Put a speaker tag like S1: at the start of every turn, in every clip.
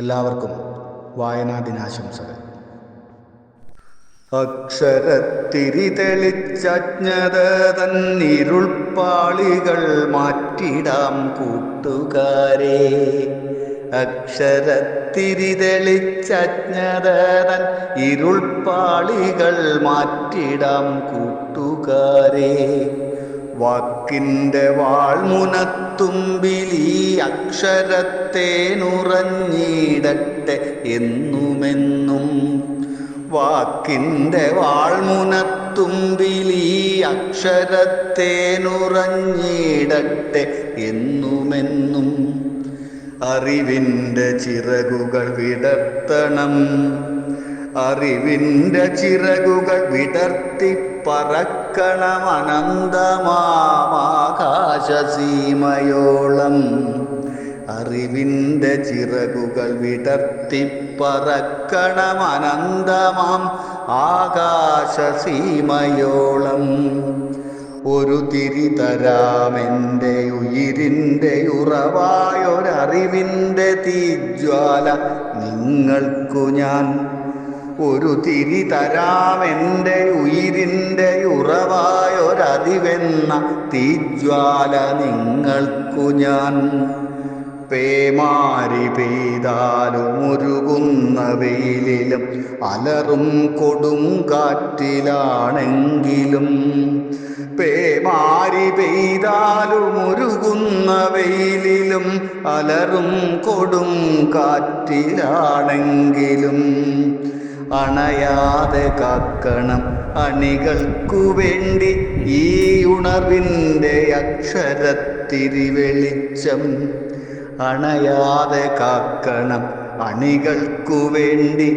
S1: എല്ലാവർക്കും വായനാ ദിനാശംസകൾ. അക്ഷരത്തിരി തെളിച്ചജ്ഞത തന്നിരുൾപ്പാളികൾ മാറ്റിടാം കൂട്ടുകാരെ. അക്ഷരത്തിരി തെളിച്ചജ്ഞത തൻ ഇരുൾപ്പാളികൾ മാറ്റിടാം കൂട്ടുകാരെ. വാക്കിൻ്റെ വാൾമുനത്തുമ്പിലീ അക്ഷരത്തെ നുറഞ്ഞിടട്ടെ എന്നുമെന്നും. വാക്കിൻ്റെ വാൾമുനത്തുമ്പിലീ അക്ഷരത്തെ നുറഞ്ഞിടട്ടെ എന്നുമെന്നും. അറിവിൻ്റെ ചിറകുകൾ വിടർത്തണം, അറിവിൻ്റെ ചിറകുകൾ വിടർത്തി പറക്കണം അനന്തമാകാശസീമയോളം. അറിവിൻ്റെ ചിറകുകൾ വിടർത്തി പറക്കണം അനന്തമാം ആകാശസീമയോളം. ഒരു തിരി തരാമെൻ്റെ ഉയിരിൻ്റെ ഉറവായൊരറിവിൻ്റെ തീജ്വാല നിങ്ങൾക്കു ഞാൻ. ഒരു തിരി തരാമെൻ്റെ ഉയിരിൻ്റെ ഉറവായൊരറിവെന്ന തീജ്വാല നിങ്ങൾക്കു ഞാൻ. പേമാരി പെയ്താലും ഉരുകുന്ന വെയിലിലും അലറും കൊടുങ്കാറ്റിലാണെങ്കിലും. പേമാരി പെയ്താലും ഉരുകുന്ന വെയിലിലും അലറും കൊടുങ്കാറ്റിലാണെങ്കിലും. അണയാതെ കാക്കണം അണികൾക്കു വേണ്ടി ഈ ഉണർവിൻ്റെ അക്ഷരത്തിരി വെളിച്ചം. അണയാതെ കാക്കണം അണികൾക്കു വേണ്ടി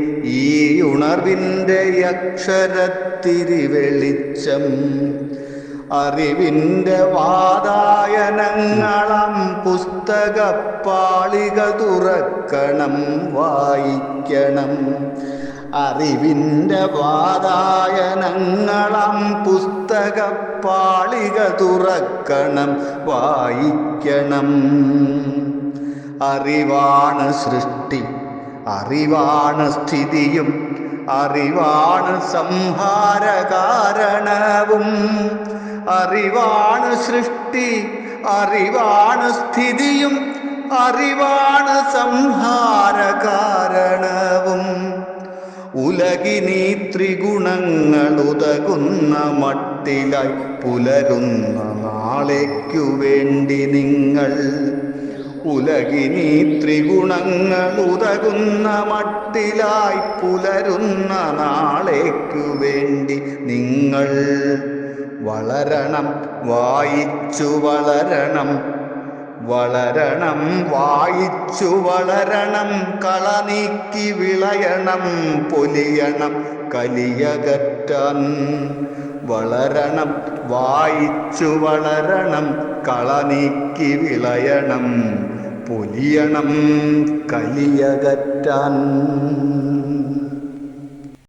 S1: ഈ ഉണർവിൻ്റെ അക്ഷരത്തിരി വെളിച്ചം. അറിവിൻ്റെ വാതായനങ്ങളാം പുസ്തകപ്പാളിക തുറക്കണം, വായിക്കണം. അറിവിൻ്റെ വാതായനങ്ങളാം പുസ്തകപ്പാളിക തുറക്കണം, വായിക്കണം. അറിവാണ് സൃഷ്ടി, അറിവാണ് സ്ഥിതിയും, അറിവാണ് സംഹാരകാരണവും. അറിവാണ് സൃഷ്ടി, അറിവാണ് സ്ഥിതിയും, അറിവാണ് സംഹാരകാരണവും. ഉലകിനീ ത്രിഗുണങ്ങൾ ഉതകുന്ന മട്ടിലായി പുലരുന്ന നാളേക്കു വേണ്ടി നിങ്ങൾ. ഉലകിനീ ത്രിഗുണങ്ങൾ ഉതകുന്ന മട്ടിലായി പുലരുന്ന നാളേക്കു വേണ്ടി നിങ്ങൾ. വളരണം, വായിച്ചു വളരണം, വളരണം, വായിച്ചു വളരണം. കള നീക്കി വിളയണം, പൊലിയണം കലിയകറ്റാൻ. വളരണം, വായിച്ചു വളരണം. കള നീക്കി വിളയണം, പൊലിയണം കലിയകറ്റാൻ.